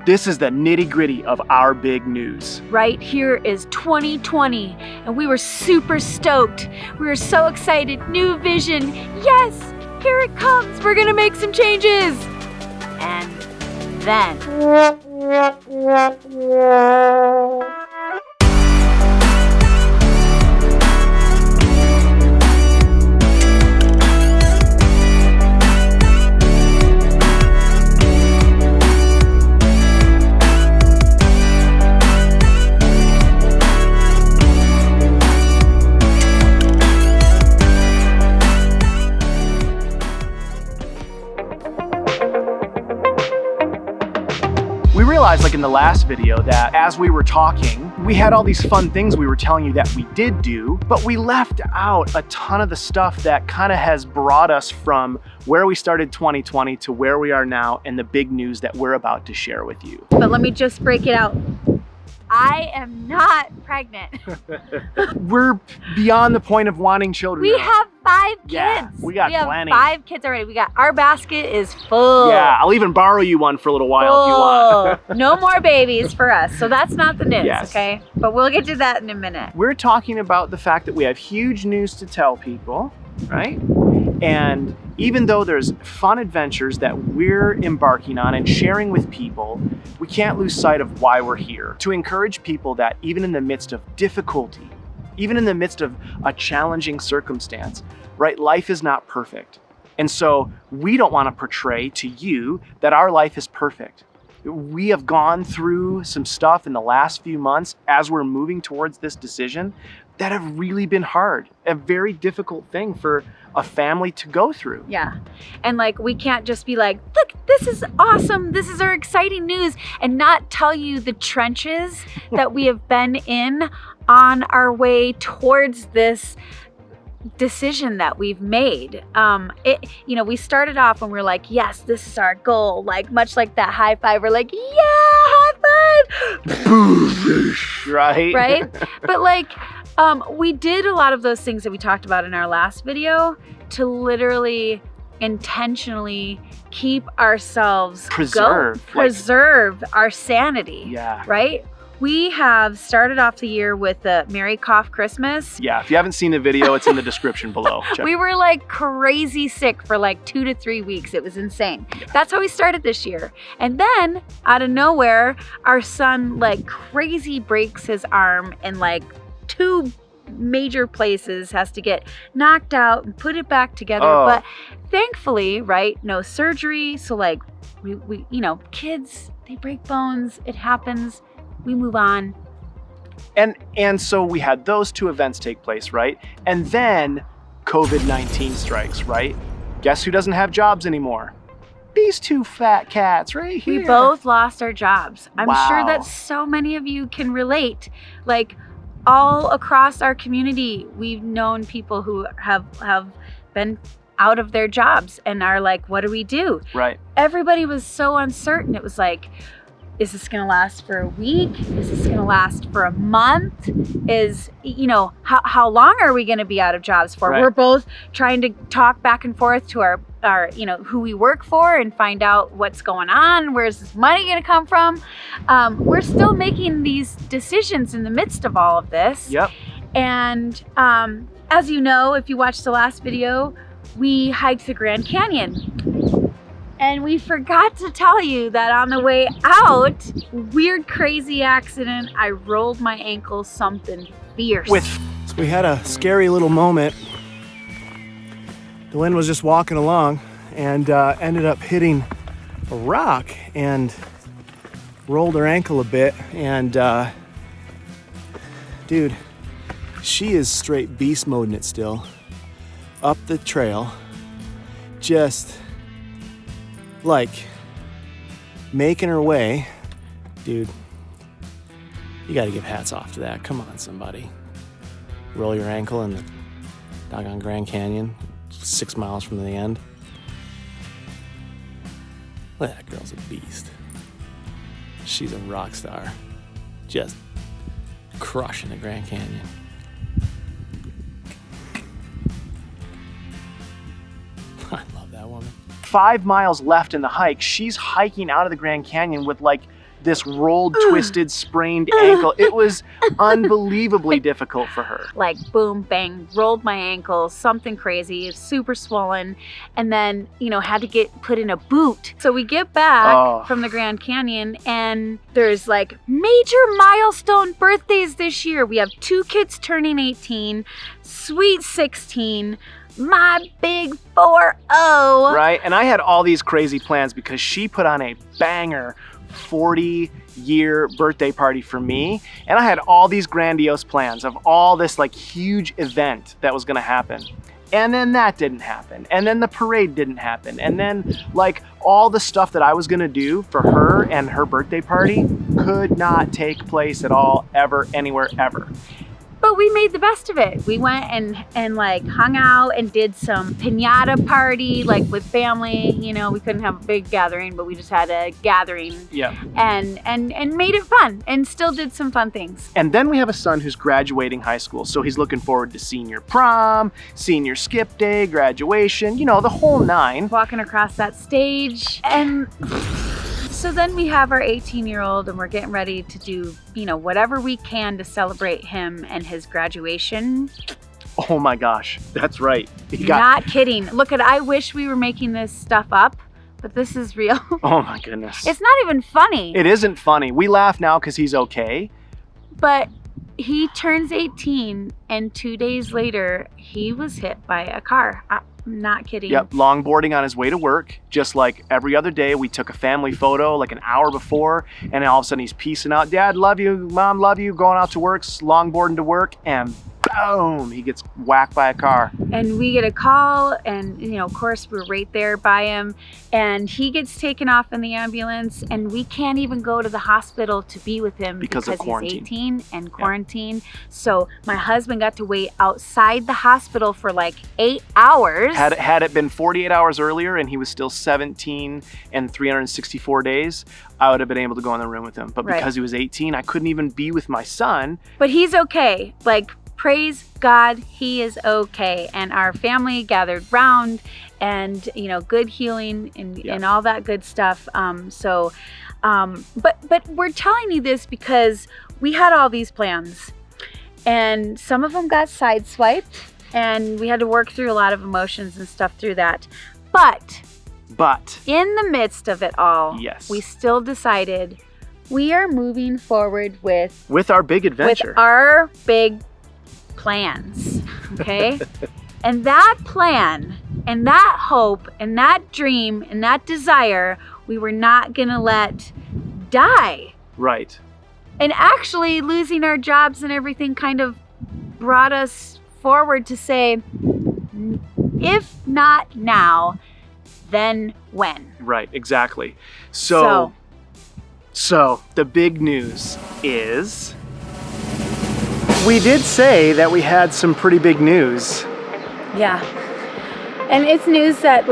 This is the nitty-gritty of our big news. Right here is 2020, and we were super stoked. We were so excited. New vision. Yes, here it comes. We're gonna make some changes. And then. We realized, like in the last video, that as we were talking, we had all these fun things we were telling you that we did do, but we left out a ton of the stuff that kind of has brought us from where we started 2020 to where we are now and the big news that we're about to share with you. But let me just break it out. I am not pregnant. We're beyond the point of wanting children. We have 5 kids. Yeah, we got plenty. We have 5 kids already. Our basket is full. Yeah, I'll even borrow you one for a little while if you want. No more babies for us. So that's not the news, Yes. okay? But we'll get to that in a minute. We're talking about the fact that we have huge news to tell people, right? And even though there's fun adventures that we're embarking on and sharing with people, we can't lose sight of why we're here. To encourage people that even in the midst of difficulty, even in the midst of a challenging circumstance, right, life is not perfect. And so we don't want to portray to you that our life is perfect. We have gone through some stuff in the last few months as we're moving towards this decision that have really been hard, a very difficult thing for a family to go through. Yeah, and like we can't just be like, look, this is awesome, this is our exciting news, and not tell you the trenches that we have been in on our way towards this decision that we've made. We started off when we were like, yes, this is our goal, like much like that high five. We're like, yeah, high five, right? But like, we did a lot of those things that we talked about in our last video to literally intentionally keep ourselves preserve our sanity. Yeah. Right? We have started off the year with the Merry Cough Christmas. Yeah, if you haven't seen the video, it's in the description below. We were like crazy sick for like 2 to 3 weeks. It was insane. Yeah. That's how we started this year. And then out of nowhere, our son like crazy breaks his arm in like 2 major places, has to get knocked out and put it back together. But thankfully, right, no surgery. So like we kids, they break bones, it happens. We move on. And so we had those 2 events take place, right? And then COVID-19 strikes, right? Guess who doesn't have jobs anymore? These 2 fat cats right here. We both lost our jobs. I'm Wow. sure that so many of you can relate. Like all across our community, we've known people who have been out of their jobs and are like, what do we do? Right. Everybody was so uncertain. It was like, is this gonna last for a week? Is this gonna last for a month? How long are we gonna be out of jobs for? Right. We're both trying to talk back and forth to our who we work for and find out what's going on. Where's this money gonna come from? We're still making these decisions in the midst of all of this. Yep. And as you know, if you watched the last video, we hiked the Grand Canyon. And we forgot to tell you that on the way out, weird, crazy accident, I rolled my ankle something fierce. So we had a scary little moment. Dellynn was just walking along and ended up hitting a rock and rolled her ankle a bit. And dude, she is straight beast moding it still. Up the trail, just like making her way. Dude, you gotta give hats off to that. Come on, somebody. Roll your ankle in the doggone Grand Canyon, 6 miles from the end. Look, that girl's a beast. She's a rock star. Just crushing the Grand Canyon. I love that woman. 5 miles left in the hike. She's hiking out of the Grand Canyon with like this rolled, twisted, sprained ankle. It was unbelievably difficult for her. Like boom, bang, rolled my ankle, something crazy, super swollen, and then, had to get put in a boot. So we get back from the Grand Canyon and there's like major milestone birthdays this year. We have 2 kids turning 18, sweet 16, my big 40. Right, and I had all these crazy plans because she put on a banger 40-year birthday party for me, and I had all these grandiose plans of all this like huge event that was gonna happen. And then that didn't happen, and then the parade didn't happen, and then like all the stuff that I was gonna do for her and her birthday party could not take place at all, ever, anywhere, ever. But we made the best of it. We went and like hung out and did some piñata party, like with family. We couldn't have a big gathering, but we just had a gathering. Yeah. And made it fun and still did some fun things. And then we have a son who's graduating high school, so he's looking forward to senior prom, senior skip day, graduation, the whole 9. Walking across that stage. And so then we have our 18-year-old and we're getting ready to do, whatever we can to celebrate him and his graduation. Oh my gosh, that's right. Not kidding. Look, I wish we were making this stuff up, but this is real. Oh my goodness. It's not even funny. It isn't funny. We laugh now because he's okay. But he turns 18 and 2 days later, he was hit by a car. I'm not kidding. Yep, longboarding on his way to work. Just like every other day, we took a family photo like an hour before, and then all of a sudden he's peacing out. Dad, love you. Mom, love you. Going out to work, longboarding to work, and boom, he gets whacked by a car. And we get a call, and of course we're right there by him, and he gets taken off in the ambulance, and we can't even go to the hospital to be with him because of quarantine. He's 18 and quarantine. Yeah. So my husband got to wait outside the hospital for like 8 hours. Had it been 48 hours earlier and he was still 17 and 364 days, I would have been able to go in the room with him. But because he was 18, I couldn't even be with my son. But he's okay. Like, praise God, he is okay. And our family gathered round and, good healing and all that good stuff. But we're telling you this because we had all these plans and some of them got sideswiped and we had to work through a lot of emotions and stuff through that. But in the midst of it all, we still decided we are moving forward with our big adventure. With our big plans, okay? And that plan and that hope and that dream and that desire, we were not gonna let die. Right. And actually losing our jobs and everything kind of brought us forward to say, if not now, then when? Right, exactly. So the big news is, we did say that we had some pretty big news. Yeah. And it's news that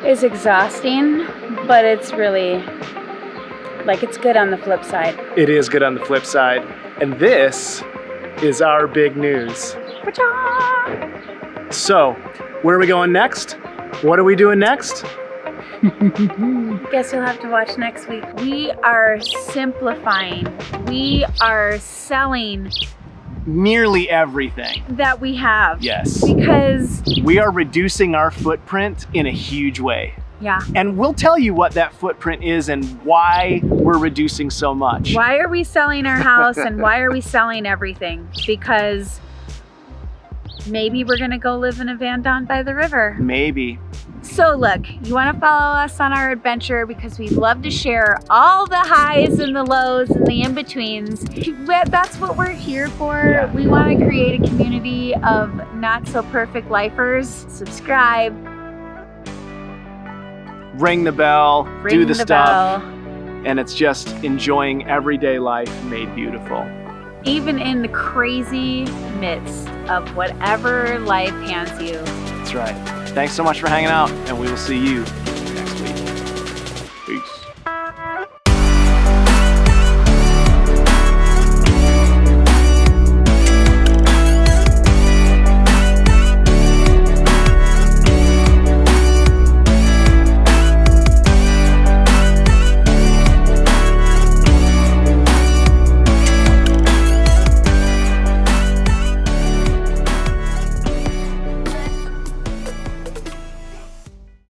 is exhausting, but it's really it's good on the flip side. It is good on the flip side. And this is our big news. So, where are we going next? What are we doing next? Guess you'll have to watch next week. We are simplifying. We are selling nearly everything that we have. Yes. Because we are reducing our footprint in a huge way. Yeah. And we'll tell you what that footprint is and why we're reducing so much. Why are we selling our house and why are we selling everything? Because maybe we're gonna go live in a van down by the river. Maybe. So look, you wanna follow us on our adventure because we love to share all the highs and the lows and the in-betweens. That's what we're here for. Yeah. We wanna create a community of not so perfect lifers. Subscribe. Ring the bell, do the stuff. Bell. And it's just enjoying everyday life made beautiful. Even in the crazy midst of whatever life hands you. That's right. Thanks so much for hanging out, and we will see you